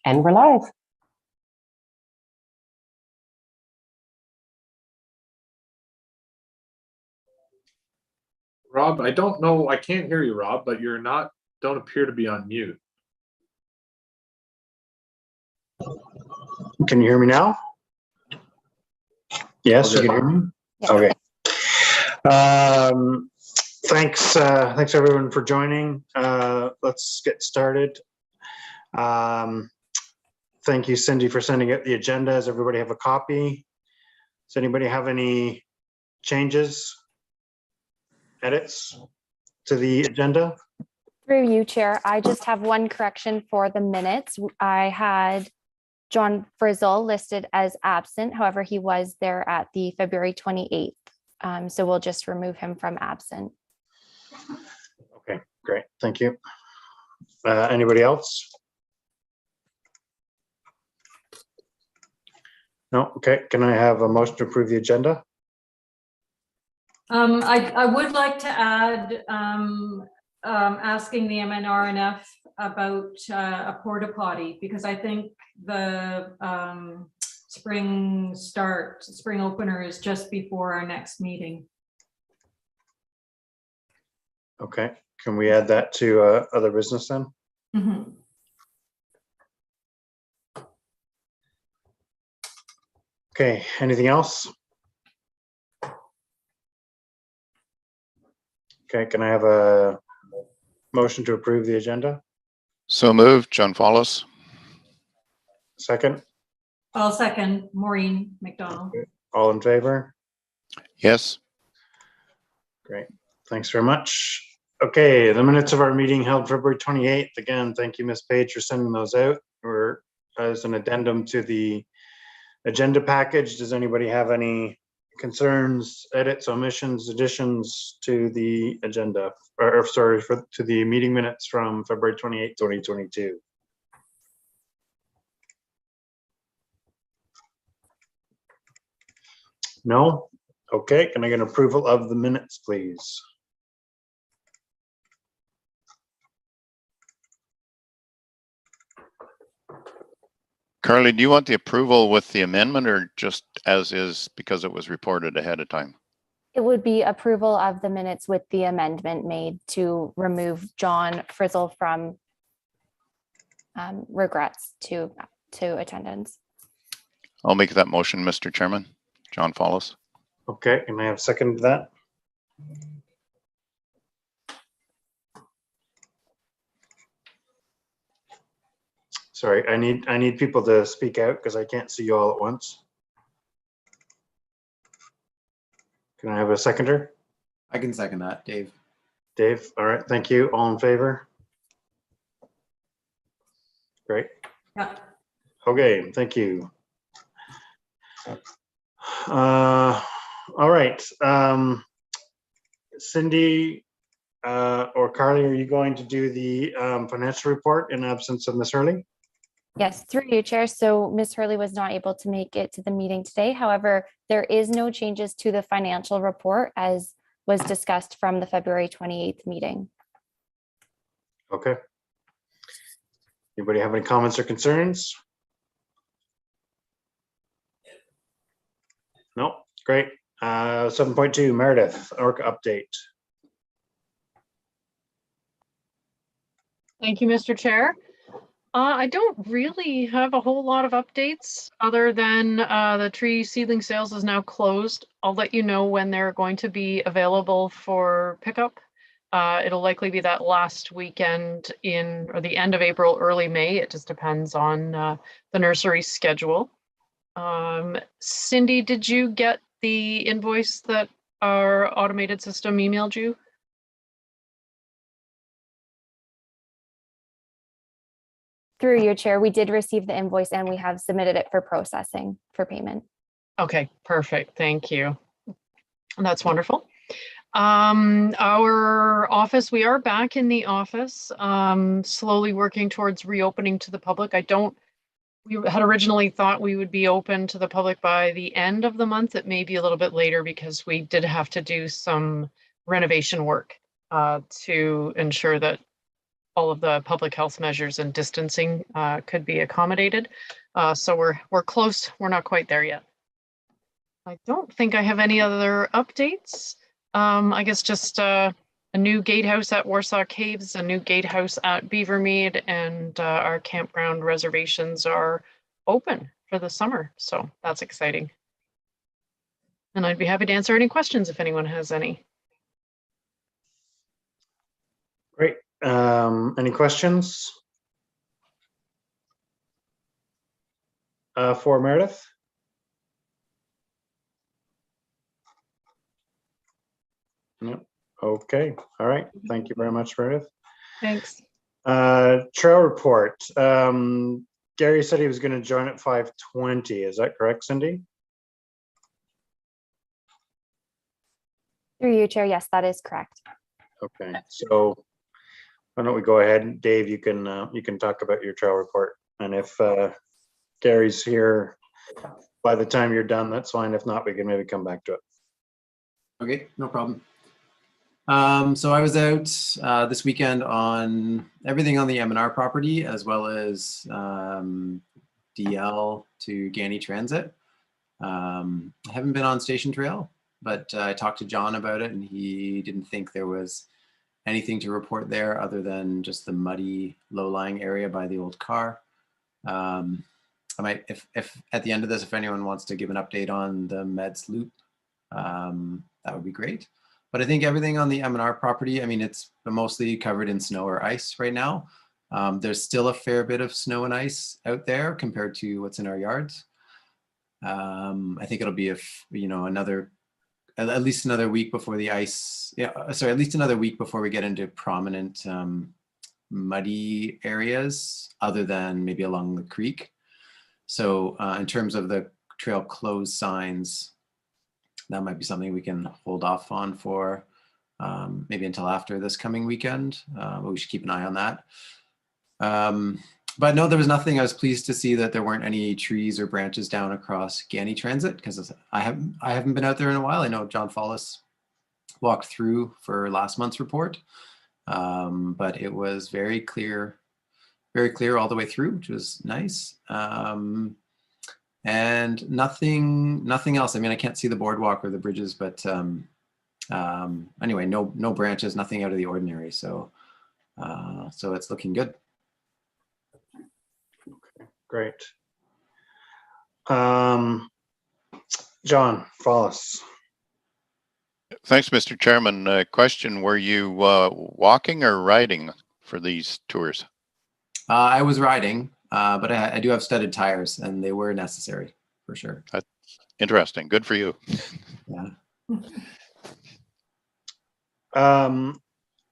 And we're live. Rob, I don't know. I can't hear you, Rob, but don't appear to be on mute. Can you hear me now? Yes, you can hear me? Yeah. Okay. Thanks everyone for joining. Let's get started. Thank you, Cindy, for sending out the agenda. Does everybody have a copy? Does anybody have any changes, edits to the agenda? Through you, Chair, I just have one correction for the minutes. I had John Frizzle listed as absent. However, he was there at the February 28th. So we'll just remove him from absent. Okay, great. Thank you. Anybody else? No? Okay. Can I have a motion to approve the agenda? I would like to add asking the MNRF about a porta potty, because I think the spring opener is just before our next meeting. Okay. Can we add that to other business then? Mm-hmm. Okay. Anything else? Okay. Can I have a motion to approve the agenda? So moved, John Foss. Second? I'll second. Maureen McDonald. All in favor? Yes. Great. Thanks very much. Okay, the minutes of our meeting held February 28th. Again, thank you, Ms. Page, for sending those out, or as an addendum to the agenda package. Does anybody have any concerns, edits, omissions, additions to the agenda, or sorry, to the meeting minutes from February 28th, 2022? No? Okay, can I get approval of the minutes, please? Carly, do you want the approval with the amendment or just as is because it was reported ahead of time? It would be approval of the minutes with the amendment made to remove John Frizzle from regrets to attendance. I'll make that motion, Mr. Chairman. John Foss. Okay, can I have a second to that? Sorry, I need people to speak out because I can't see you all at once. Can I have a seconder? I can second that, Dave. Dave, all right, thank you. All in favor? Great. Yeah. Okay, thank you. All right. Cindy or Carly, are you going to do the financial report in absence of Ms. Hurley? Yes, through you, Chair. So Ms. Hurley was not able to make it to the meeting today. However, there is no changes to the financial report as was discussed from the February 28th meeting. Okay. Anybody have any comments or concerns? No, great. 7.2 Meredith, ORCA update. Thank you, Mr. Chair. I don't really have a whole lot of updates other than the tree seedling sales is now closed. I'll let you know when they're going to be available for pickup. It'll likely be that last weekend or the end of April, early May. It just depends on the nursery schedule. Cindy, did you get the invoice that our automated system emailed you? Through your Chair, we did receive the invoice and we have submitted it for processing for payment. Okay, perfect. Thank you. That's wonderful. Our office, we are back in the office, slowly working towards reopening to the public. We had originally thought we would be open to the public by the end of the month. It may be a little bit later because we did have to do some renovation work to ensure that all of the public health measures and distancing could be accommodated. So we're close. We're not quite there yet. I don't think I have any other updates. I guess just a new gatehouse at Warsaw Caves, a new gatehouse at Beavermead, and our campground reservations are open for the summer. So that's exciting. And I'd be happy to answer any questions if anyone has any. Great. Any questions? For Meredith? No. Okay. All right. Thank you very much, Meredith. Thanks. Trail report. Gary said he was going to join at 5:20. Is that correct, Cindy? Through you, Chair. Yes, that is correct. Okay. So why don't we go ahead, Dave? You can talk about your trail report, and if Gary's here by the time you're done, that's fine. If not, we can maybe come back to it. Okay, no problem. So I was out this weekend on everything on the MNR property, as well as DL to Ganney Transit. I haven't been on Station Trail, but I talked to John about it, and he didn't think there was anything to report there other than just the muddy, low-lying area by the old car. I might, if at the end of this, if anyone wants to give an update on the Meds Loop, that would be great. But I think everything on the MNR property, I mean, it's mostly covered in snow or ice right now. There's still a fair bit of snow and ice out there compared to what's in our yards. I think it'll be at least another week before the ice. Yeah, sorry, at least another week before we get into prominent muddy areas, other than maybe along the creek. So in terms of the trail closed signs, that might be something we can hold off on for maybe until after this coming weekend. But we should keep an eye on that. But no, there was nothing. I was pleased to see that there weren't any trees or branches down across Ganney Transit, because I haven't been out there in a while. I know John Follis walked through for last month's report, but it was very clear all the way through, which was nice. And nothing else. I mean, I can't see the boardwalk or the bridges, but anyway, no branches, nothing out of the ordinary. So it's looking good. Okay, great. John Follis. Thanks, Mr. Chairman. Question, were you walking or riding for these tours? I was riding. But I do have studded tires, and they were necessary for sure. That's interesting. Good for you. Yeah.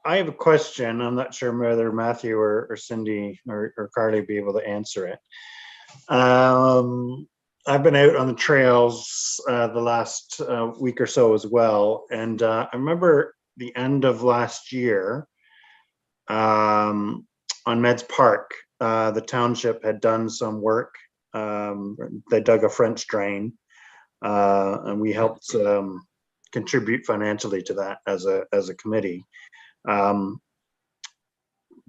I have a question. I'm not sure whether Matthew or Cindy or Carly be able to answer it. I've been out on the trails the last week or so as well, and I remember the end of last year on Meds Park. The township had done some work. They dug a French drain, and we helped contribute financially to that as a committee.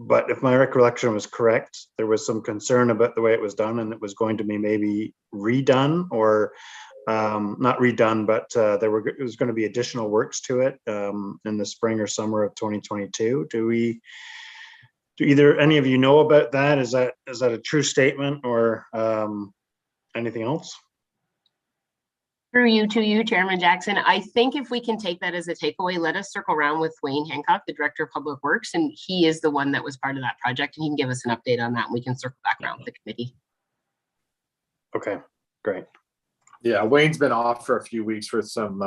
But if my recollection was correct, there was some concern about the way it was done, and it was going to be maybe redone, or not redone, but it was going to be additional works to it in the spring or summer of 2022. Do either any of you know about that? Is that a true statement, or anything else? Through you to you, Chairman Jackson. I think if we can take that as a takeaway, let us circle around with Wayne Hancock, the Director of Public Works, and he is the one that was part of that project, and he can give us an update on that, and we can circle back around with the committee. Okay, great. Yeah, Wayne's been off for a few weeks for some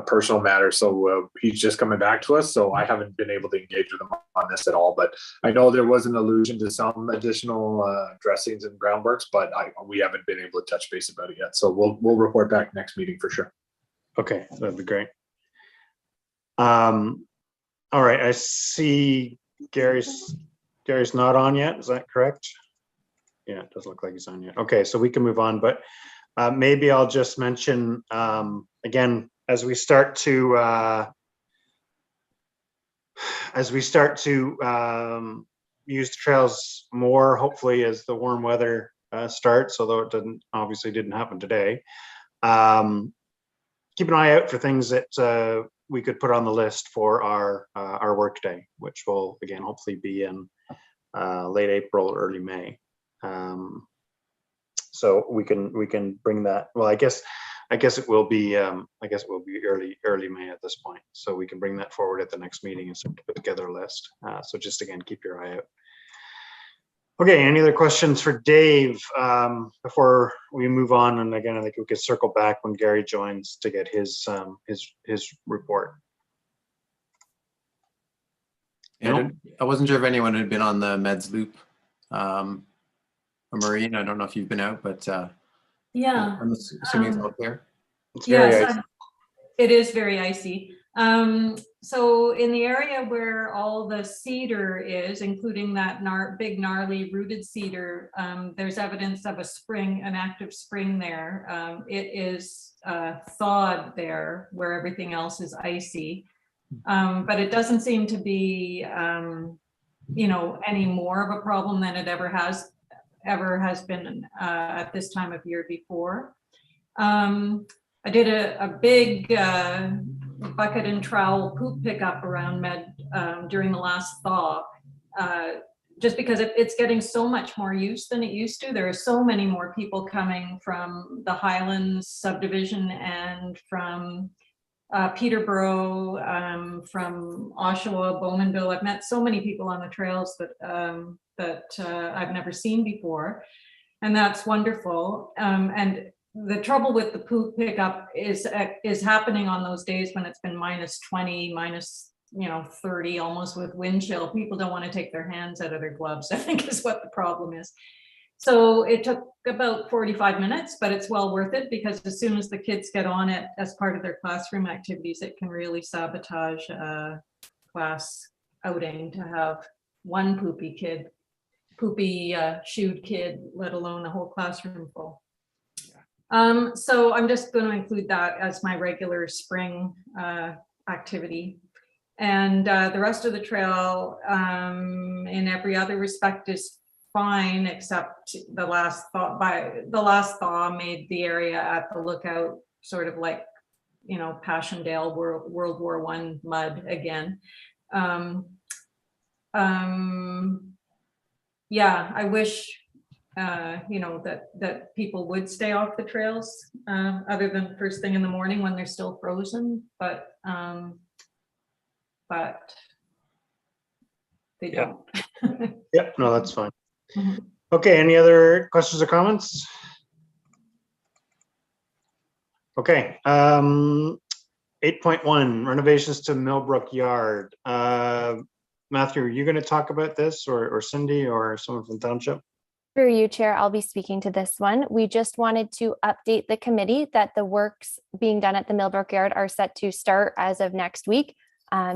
personal matters, so he's just coming back to us. So I haven't been able to engage with him on this at all. But I know there was an allusion to some additional dressings and groundworks, but we haven't been able to touch base about it yet. So we'll report back next meeting for sure. Okay, that'd be great. All right, I see Gary's not on yet. Is that correct? Yeah, it doesn't look like he's on yet. Okay, so we can move on, but maybe I'll just mention again, as we start to as we start to use the trails more, hopefully as the warm weather starts, although it obviously didn't happen today. Keep an eye out for things that we could put on the list for our work day, which will again hopefully be in late April, early May. So we can bring that. Well, I guess it will be early May at this point. So we can bring that forward at the next meeting and start to put together a list. So just again, keep your eye out. Okay, any other questions for Dave before we move on? And again, I think we could circle back when Gary joins to get his report. Yeah, I wasn't sure if anyone had been on the Meds Loop. Maureen, I don't know if you've been out, but Yeah. I'm assuming it's all clear. It's very Yes, icy. it is very icy. So in the area where all the cedar is, including that big gnarly rooted cedar, there's evidence of a spring, an active spring there. It is thawed there where everything else is icy. But it doesn't seem to be, you know, any more of a problem than it ever has been at this time of year before. I did a big bucket and trowel poop pickup around Med during the last thaw, just because it's getting so much more use than it used to. There are so many more people coming from the Highlands subdivision and from Peterborough, from Oshawa, Bowmanville. I've met so many people on the trails that I've never seen before, and that's wonderful. And the trouble with the poop pickup is happening on those days when it's been -20, minus 30, almost with wind chill. People don't want to take their hands out of their gloves, I think is what the problem is. So it took about 45 minutes, but it's well worth it, because as soon as the kids get on it as part of their classroom activities, it can really sabotage a class outing to have one poopy shoed kid, let alone a whole classroom full. So I'm just going to include that as my regular spring activity. And the rest of the trail in every other respect is fine, except the last thaw made the area at the lookout sort of like, Passchendaele World War I mud again. Yeah, I wish that people would stay off the trails other than first thing in the morning when they're still frozen, but they don't. Yep, no, that's fine. Mhm. Okay, any other questions or comments? Okay, 8.1, renovations to Millbrook Yard. Matthew, are you going to talk about this, or Cindy, or someone from the township? Through you, Chair, I'll be speaking to this one. We just wanted to update the committee that the works being done at the Millbrook Yard are set to start as of next week.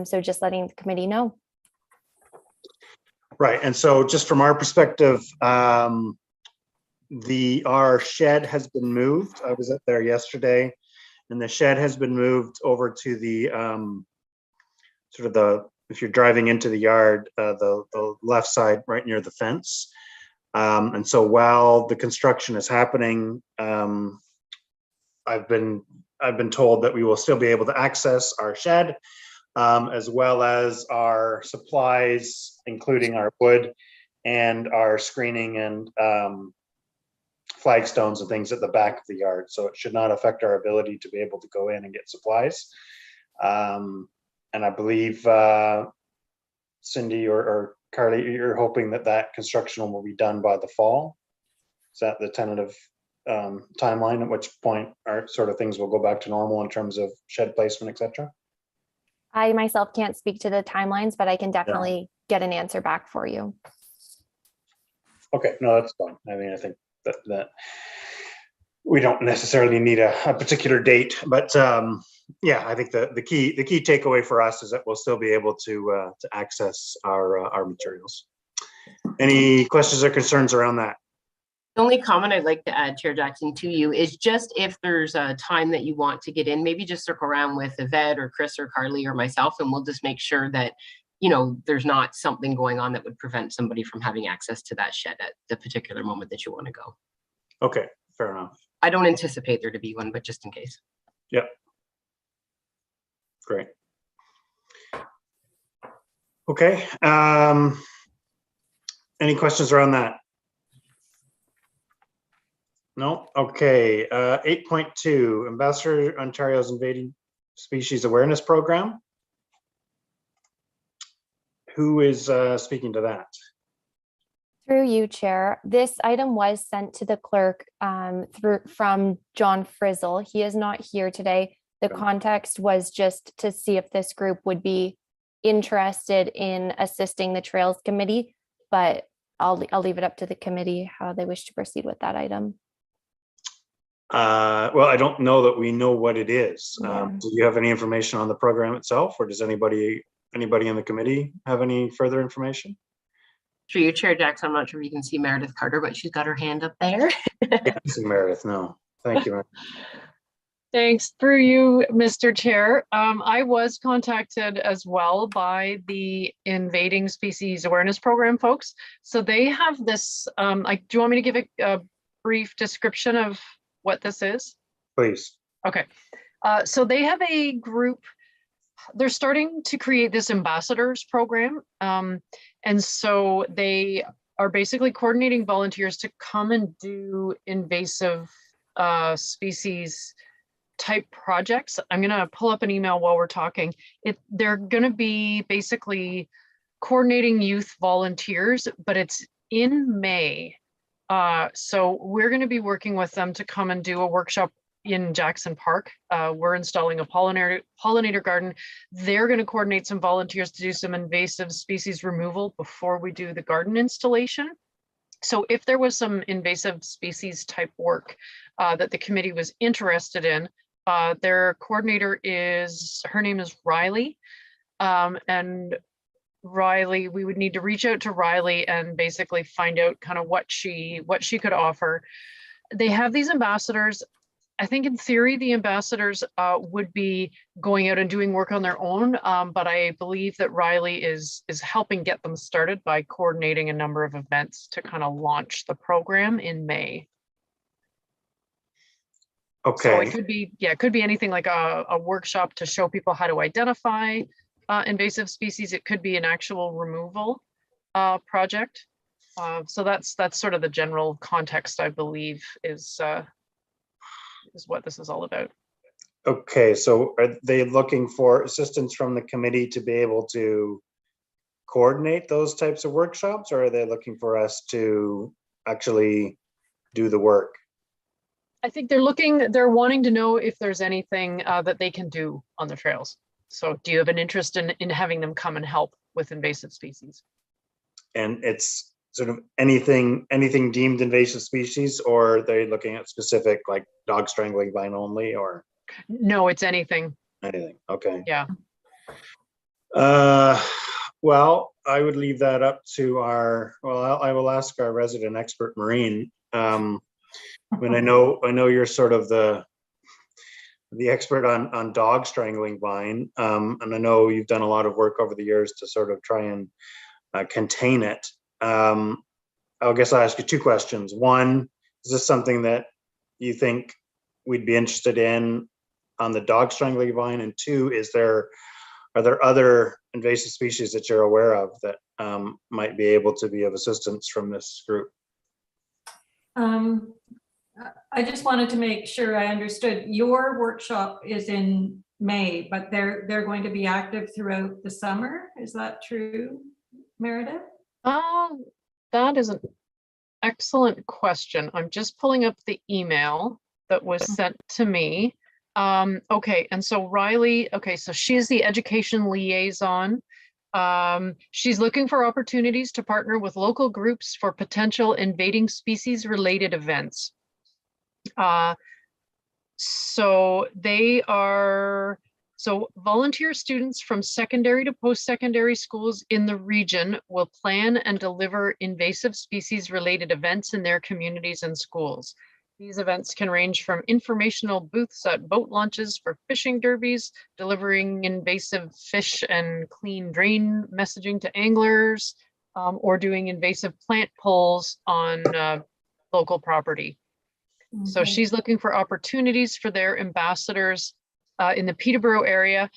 So just letting the committee know. Right, and so just from our perspective, our shed has been moved. I was up there yesterday, and the shed has been moved over to the if you're driving into the yard, the left side, right near the fence. And so while the construction is happening, I've been told that we will still be able to access our shed, as well as our supplies, including our wood and our screening and flagstones and things at the back of the yard. So it should not affect our ability to be able to go in and get supplies. And I believe Cindy or Carly, you're hoping that construction will be done by the fall. Is that the tentative timeline, at which point our sort of things will go back to normal in terms of shed placement, etc.? I myself can't speak to the timelines, but I can definitely get an answer back for you. Okay, no, that's fine. I mean, I think that we don't necessarily need a particular date, but yeah, I think the key takeaway for us is that we'll still be able to access our materials. Any questions or concerns around that? The only comment I'd like to add, Chair Jackson, to you is just if there's a time that you want to get in, maybe just circle around with Yvette or Chris or Carly or myself, and we'll just make sure that there's not something going on that would prevent somebody from having access to that shed at the particular moment that you want to go. Okay, fair enough. I don't anticipate there to be one, but just in case. Yep. Great. Okay. Any questions around that? No? Okay. 8.2, Ambassador Ontario's Invading Species Awareness Program. Who is speaking to that? Through you, Chair. This item was sent to the clerk from John Frizzle. He is not here today. The Okay. context was just to see if this group would be interested in assisting the Trails Committee, but I'll leave it up to the committee how they wish to proceed with that item. Well, I don't know that we know what it is. Yeah. Do you have any information on the program itself, or does anybody in the committee have any further information? Through you, Chair Jackson, I'm not sure if you can see Meredith Carter, but she's got her hand up there. Can't see Meredith, no. Thank you, Meredith. Thanks. Through you, Mr. Chair. I was contacted as well by the Invading Species Awareness Program folks. So they have this, do you want me to give a brief description of what this is? Please. Okay. So they have a group, they're starting to create this ambassadors program. And so they are basically coordinating volunteers to come and do invasive species type projects. I'm going to pull up an email while we're talking. They're going to be basically coordinating youth volunteers, but it's in May. So we're going to be working with them to come and do a workshop in Jackson Park. We're installing a pollinator garden. They're going to coordinate some volunteers to do some invasive species removal before we do the garden installation. So if there was some invasive species type work that the committee was interested in, their coordinator her name is Riley. And Riley, we would need to reach out to Riley and basically find out kind of what she could offer. They have these ambassadors. I think in theory, the ambassadors would be going out and doing work on their own, but I believe that Riley is helping get them started by coordinating a number of events to kind of launch the program in May. Okay. So it could be anything like a workshop to show people how to identify invasive species. It could be an actual removal project. So that's sort of the general context, I believe, is what this is all about. Okay, so are they looking for assistance from the committee to be able to coordinate those types of workshops, or are they looking for us to actually do the work? I think they're wanting to know if there's anything that they can do on the trails. So do you have an interest in having them come and help with invasive species? And it's sort of anything deemed invasive species, or are they looking at specific like dog strangling vine only, or? No, it's anything. Anything, okay. Yeah. Well, I would leave that up to I will ask our resident expert, Maureen. I mean, I know you're sort of the expert on dog strangling vine, and I know you've done a lot of work over the years to sort of try and contain it. I guess I'll ask you two questions. One, is this something that you think we'd be interested in on the dog strangling vine? And two, are there other invasive species that you're aware of that might be able to be of assistance from this group? I just wanted to make sure I understood. Your workshop is in May, but they're going to be active throughout the summer. Is that true, Meredith? That is an excellent question. I'm just pulling up the email that was sent to me. Okay, and so Riley, so she's the education liaison. She's looking for opportunities to partner with local groups for potential invading species related events. So volunteer students from secondary to post-secondary schools in the region will plan and deliver invasive species related events in their communities and schools. These events can range from informational booths at boat launches for fishing derbies, delivering invasive fish and clean drain messaging to anglers, or doing invasive plant pulls on local property. So Okay. she's looking for opportunities for their ambassadors in the Peterborough area.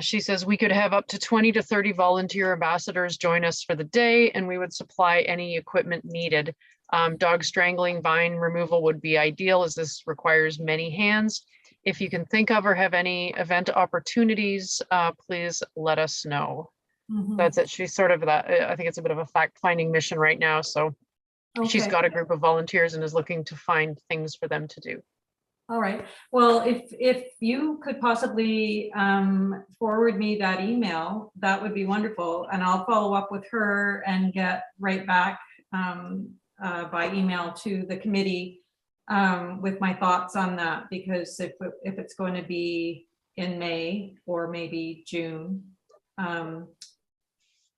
She says we could have up to 20 to 30 volunteer ambassadors join us for the day, and we would supply any equipment needed. Dog strangling vine removal would be ideal, as this requires many hands. If you can think of or have any event opportunities, please let us know. Mhm. That's it. She's sort of that. I think it's a bit of a fact-finding mission right now. So she's Okay. got a group of volunteers and is looking to find things for them to do. All right. Well, if you could possibly forward me that email, that would be wonderful. And I'll follow up with her and get right back by email to the committee with my thoughts on that. Because if it's going to be in May or maybe June,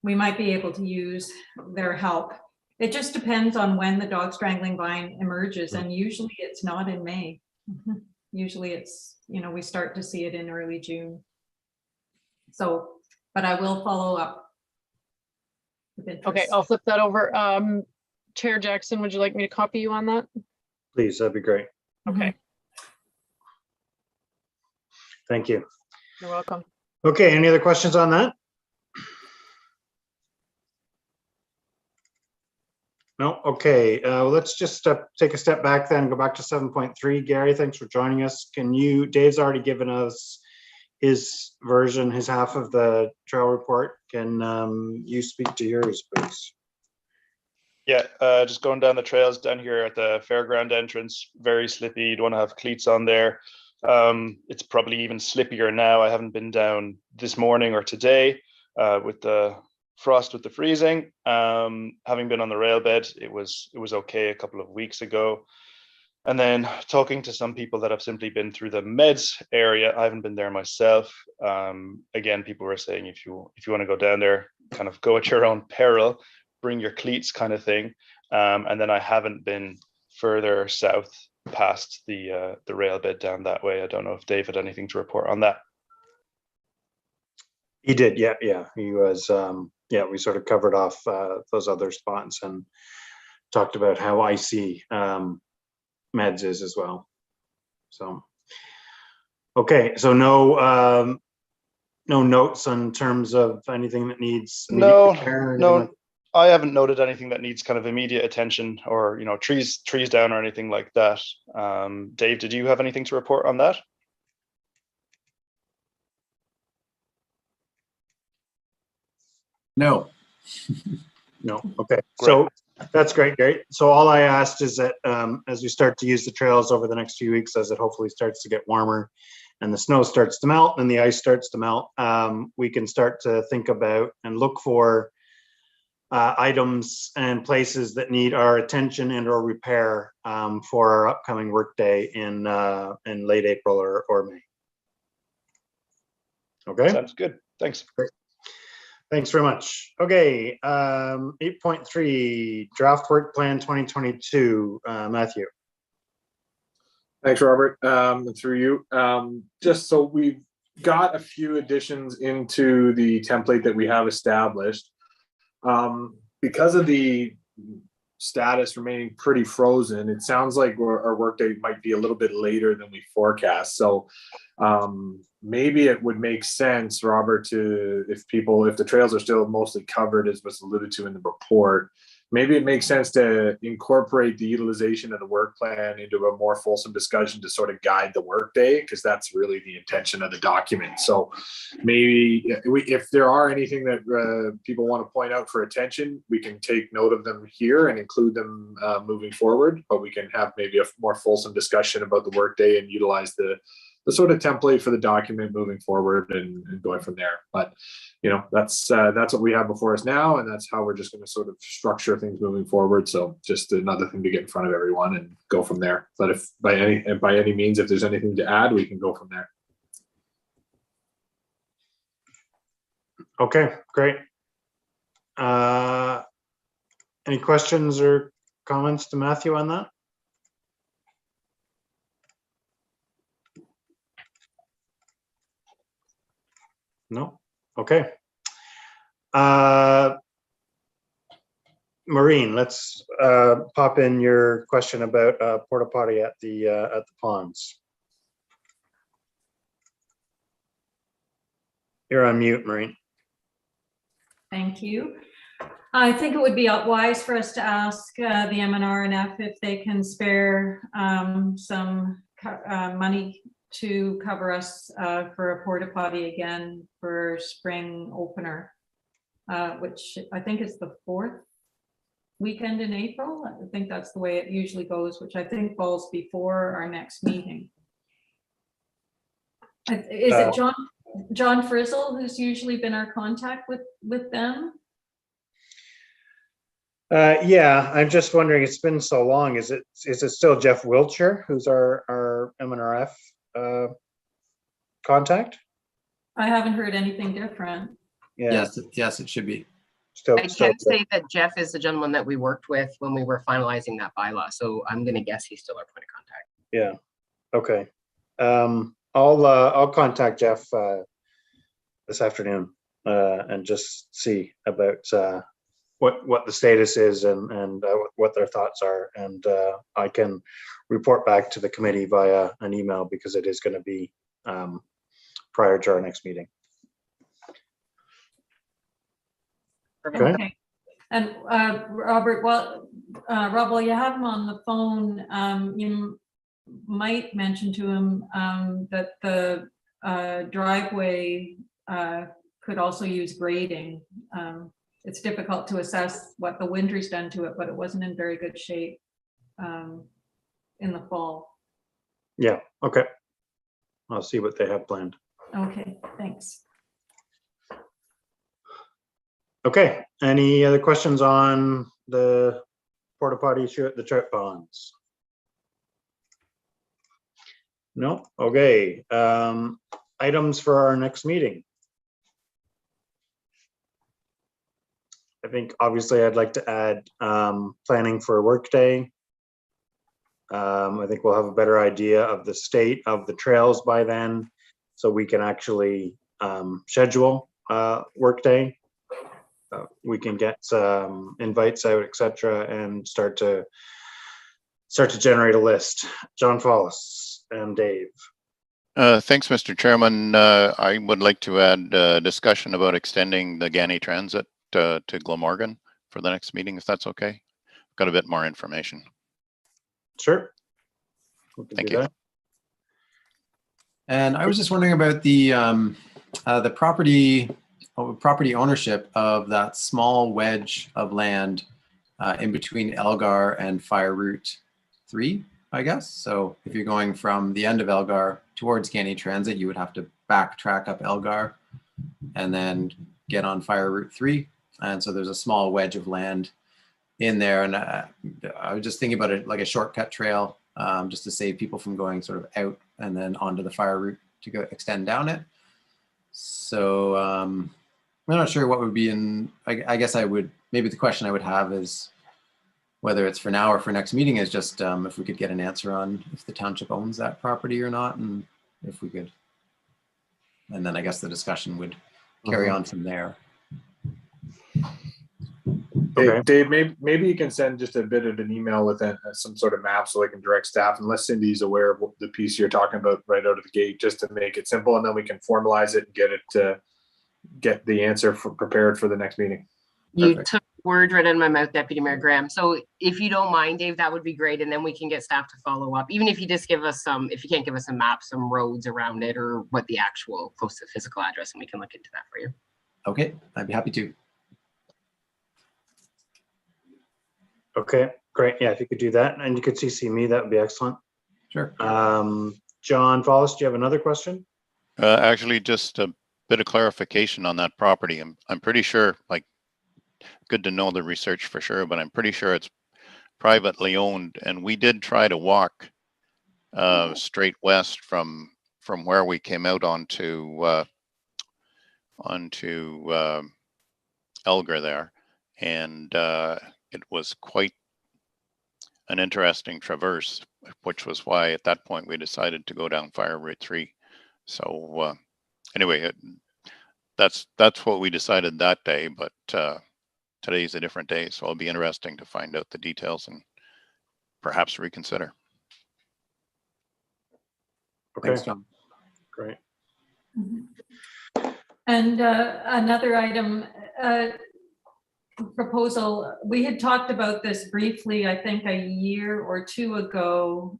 we might be able to use their help. It just depends on when the dog strangling vine emerges, and usually it's not in May. Usually it's, we start to see it in early June. So, but I will follow up with interest. Okay, I'll flip that over. Chair Jackson, would you like me to copy you on that? Please, that'd be great. Okay, Thank you. you're welcome. Okay, any other questions on that? No, okay, let's just take a step back then, go back to 7.3. Gary, thanks for joining us. Dave's already given us his version, his half of the trail report. Can you speak to yours, please? Yeah, just going down the trails down here at the fairground entrance, very slippy. You'd want to have cleats on there. It's probably even slippier now. I haven't been down this morning or today with the frost, with the freezing. Having been on the rail bed, it was okay a couple of weeks ago. And then talking to some people that have simply been through the meds area, I haven't been there myself. Again, people were saying if you want to go down there, kind of go at your own peril, bring your cleats kind of thing. And then I haven't been further south past the rail bed down that way. I don't know if Dave had anything to report on that. He did, yeah. He was, we sort of covered off those other spots and talked about how icy meds is as well. So, okay, so no notes in terms of anything that needs no. I haven't noted anything that needs kind of immediate attention, or trees down or anything like that. Dave, did you have anything to report on that? No. No, okay. Great. So that's great, Gary. So all I asked is that as we start to use the trails over the next few weeks, as it hopefully starts to get warmer and the snow starts to melt and the ice starts to melt, we can start to think about and look for items and places that need our attention and or repair for our upcoming workday in late April or May. Okay. Sounds good. Thanks. Great. Thanks very much. Okay, 8.3 draft work plan 2022. Matthew. Thanks, Robert. Through you. Just so we've got a few additions into the template that we have established. Because of the status remaining pretty frozen, it sounds like our workday might be a little bit later than we forecast. So maybe it would make sense, Robert, if the trails are still mostly covered, as was alluded to in the report, maybe it makes sense to incorporate the utilization of the work plan into a more fulsome discussion to sort of guide the workday, because that's really the intention of the document. So maybe if there are anything that people want to point out for attention, we can take note of them here and include them moving forward, but we can have maybe a more fulsome discussion about the workday and utilize the sort of template for the document moving forward and going from there. But that's what we have before us now, and that's how we're just going to sort of structure things moving forward. So just another thing to get in front of everyone and go from there. But if by any means, if there's anything to add, we can go from there. Okay, great. Any questions or comments to Matthew on that? No? Okay. Maureen, let's pop in your question about porta potty at the ponds. You're on mute, Maureen. Thank you. I think it would be wise for us to ask the MNRF if they can spare some money to cover us for a porta potty again for spring opener, which I think is the 4th weekend in April. I think that's the way it usually goes, which I think falls before our next meeting. Is it John Frizzle who's usually been our contact with them? Yeah, I'm just wondering, it's been so long. Is it still Jeff Wiltshire, who's our MNRF contact? I haven't heard anything different. Yeah. Yes, it should be. Still, I can say that Jeff is the gentleman that we worked with when we were finalizing that bylaw. So I'm going to guess he's still our point of contact. Yeah. Okay. I'll contact Jeff this afternoon and just see about what the status is and what their thoughts are, and I can report back to the committee via an email because it is going to be prior to our next meeting. Okay. And Robert, well, Rob, while you have him on the phone, you might mention to him that the driveway could also use grading. It's difficult to assess what the winter's done to it, but it wasn't in very good shape in the fall. Yeah. Okay. I'll see what they have planned. Okay, thanks. Okay. Any other questions on the porta potty issue at the trout ponds? No. Okay. Items for our next meeting. I think obviously I'd like to add planning for a work day. I think we'll have a better idea of the state of the trails by then, so we can actually schedule work day. We can get some invites out, etc., and start to generate a list. John Foss and Dave. Thanks, Mr. Chairman. I would like to add discussion about extending the Gani Transit to Glamorgan for the next meeting, if that's okay. Got a bit more information. Sure. Thank you. And I was just wondering about the property ownership of that small wedge of land in between Elgar and Fire Route 3, I guess. So if you're going from the end of Elgar towards Gani Transit, you would have to backtrack up Elgar and then get on Fire Route 3. And so there's a small wedge of land in there. And I was just thinking about it like a shortcut trail, just to save people from going sort of out and then onto the fire route to go extend down it. So I'm not sure what would be in, I guess I would, maybe the question I would have is whether it's for now or for next meeting is just if we could get an answer on if the township owns that property or not, and if we could, and then I guess the discussion would carry on from there. Okay. Dave, maybe you can send just a bit of an email with some sort of map so I can direct staff, unless Cindy's aware of the piece you're talking about right out of the gate, just to make it simple, and then we can formalize it and get the answer prepared for the next meeting. You Perfect. took words right out of my mouth, Deputy Mayor Graham. So if you don't mind, Dave, that would be great. And then we can get staff to follow up. Even if you just give us if you can't give us a map, some roads around it or what the actual closest physical address, and we can look into that for you. Okay, I'd be happy to. Okay, great. Yeah, if you could do that and you could CC me, that would be excellent. Sure. John Follis, do you have another question? Actually, just a bit of clarification on that property. I'm pretty sure, like, good to know the research for sure, but I'm pretty sure it's privately owned, and we did try to walk straight west from where we came out onto Elgar there, and it was quite an interesting traverse, which was why at that point we decided to go down Fire Route 3. So anyway, that's what we decided that day, but today's a different day, so it'll be interesting to find out the details and perhaps reconsider. Okay, Thanks, John. great. And another item, proposal, we had talked about this briefly, I think a year or two ago,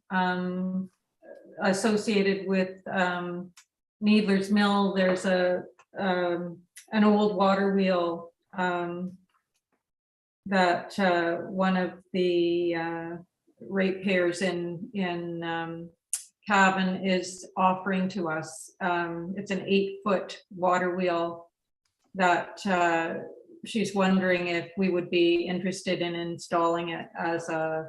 associated with Needler's Mill. There's an old water wheel that one of the ratepayers in Cavan is offering to us. It's an 8-foot water wheel that she's wondering if we would be interested in installing it as a,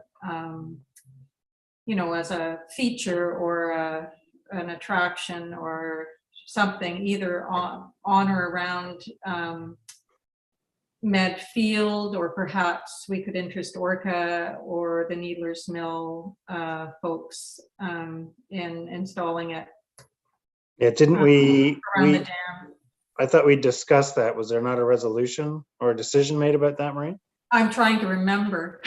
you know, as a feature or an attraction or something, either on or around Med Field, or perhaps we could interest Orca or the Needler's Mill folks in installing it Yeah, didn't we, around the dam. I thought we discussed that. Was there not a resolution or a decision made about that, Maureen? I'm trying to remember.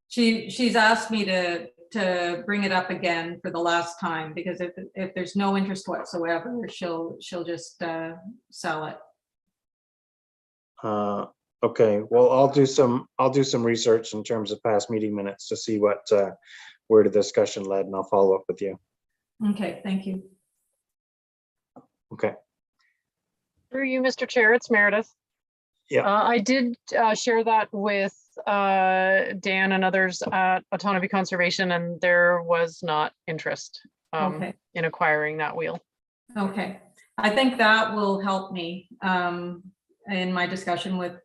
She's asked me to bring it up again for the last time, because if there's no interest whatsoever, she'll just sell it. Okay, well, I'll do some research in terms of past meeting minutes to see what where the discussion led, and I'll follow up with you. Okay, thank you. Okay. Through you, Mr. Chair, it's Meredith. Yeah. I did share that with Dan and others at Autonomy Conservation, and there was not interest Okay. in acquiring that wheel. Okay, I think that will help me in my discussion with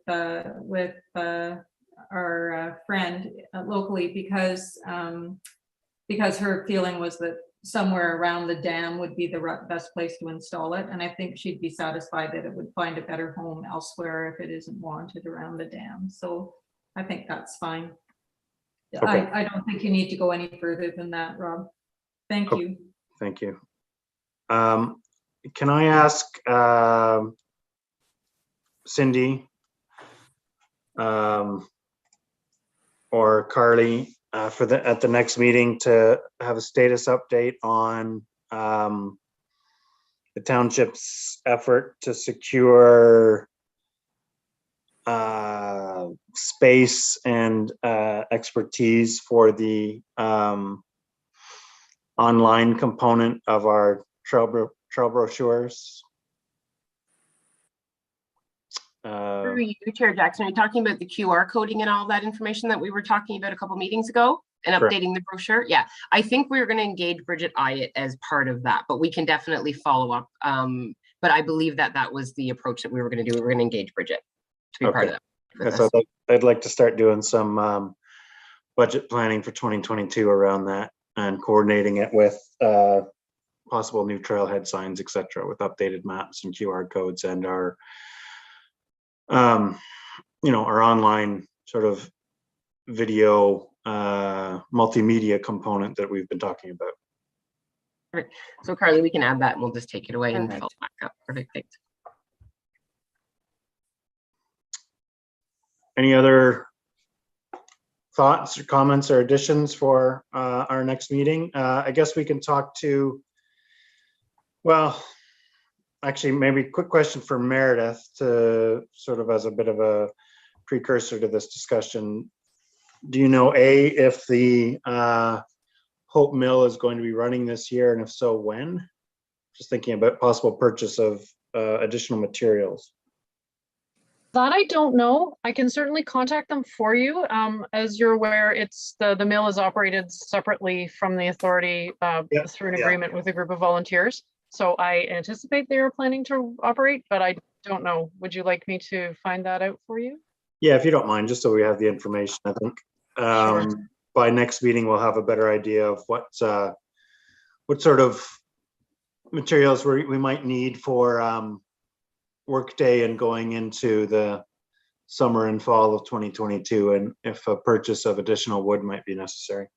our friend locally, because her feeling was that somewhere around the dam would be the best place to install it, and I think she'd be satisfied that it would find a better home elsewhere if it isn't wanted around the dam. So I think that's fine. Okay. I don't think you need to go any further than that, Rob. Thank you. Thank you. Can I ask Cindy or Carly at the next meeting to have a status update on the township's effort to secure space and expertise for the online component of our trail brochures. Through you, Chair Jackson, are you talking about the QR coding and all that information that we were talking about a couple meetings ago and Correct. updating the brochure? Yeah, I think we're going to engage Bridget Iott as part of that, but we can definitely follow up. But I believe that was the approach that we were going to do. We were going to engage Bridget to be part of that. with us. I'd like to start doing some budget planning for 2022 around that, and coordinating it with possible new trailhead signs, et cetera, with updated maps and QR codes, and our our online sort of video multimedia component that we've been talking about. Perfect. So Carly, we can add that and we'll just take it away and Perfect. follow back up. Perfect. Thanks. Any other thoughts or comments or additions for our next meeting? I guess we can talk to, well, actually, maybe a quick question for Meredith to sort of as a bit of a precursor to this discussion. Do you know, if the Hope Mill is going to be running this year, and if so, when? Just thinking about possible purchase of additional materials. That I don't know. I can certainly contact them for you. As you're aware, it's the mill is operated separately from the authority through an agreement with a group of volunteers. So I anticipate they are planning to operate, but I don't know. Would you like me to find that out for you? Yeah, if you don't mind, just so we have the information. I think Sure. by next meeting we'll have a better idea of what sort of materials we might need for workday and going into the summer and fall of 2022, and if a purchase of additional wood might be necessary.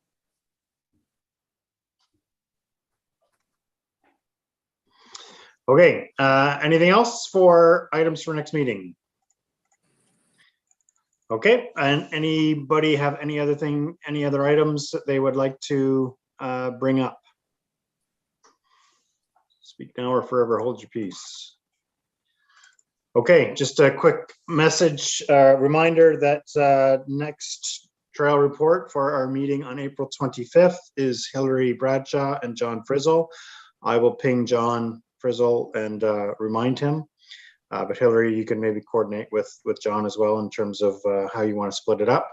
Okay, anything else for items for next meeting? Okay, and anybody have any other items that they would like to bring up? Speak now or forever hold your peace. Okay, just a quick message, reminder that next trail report for our meeting on April 25th is Hillary Bradshaw and John Frizzle. I will ping John Frizzle and remind him. But Hillary, you can maybe coordinate with John as well in terms of how you want to split it up.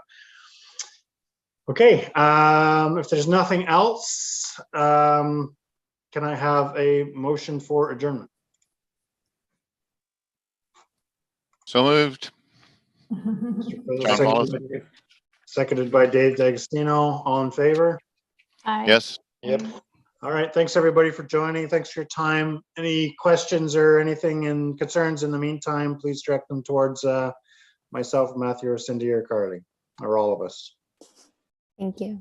Okay, if there's nothing else, can I have a motion for adjournment? So moved. John Wallace. Seconded by Dave D'Agostino. All in favor? Yes. Yep. All right, thanks everybody for joining. Thanks for your time. Any questions or anything and concerns in the meantime, please direct them towards myself, Matthew, or Cindy, or Carly, or all of us. Thank you.